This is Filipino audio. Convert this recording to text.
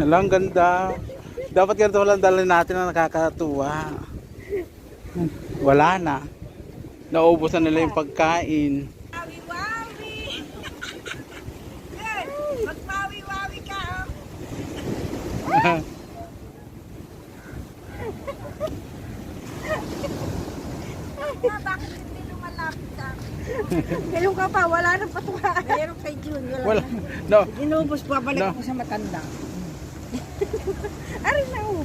Alang ganda. Dapat ganito lang dalhin natin na nakakatuwa. Wala na. Naubos na nila yung pagkain. Wawi-wawi! Hey, magwawi-wawi ka, oh. Bakit hindi lumalapit ka? Ngayon ka pa, wala nang patuwa. Ngayon kay June, Wala. No. Inubos, babalik No. ako sa matanda. Aray na, oh.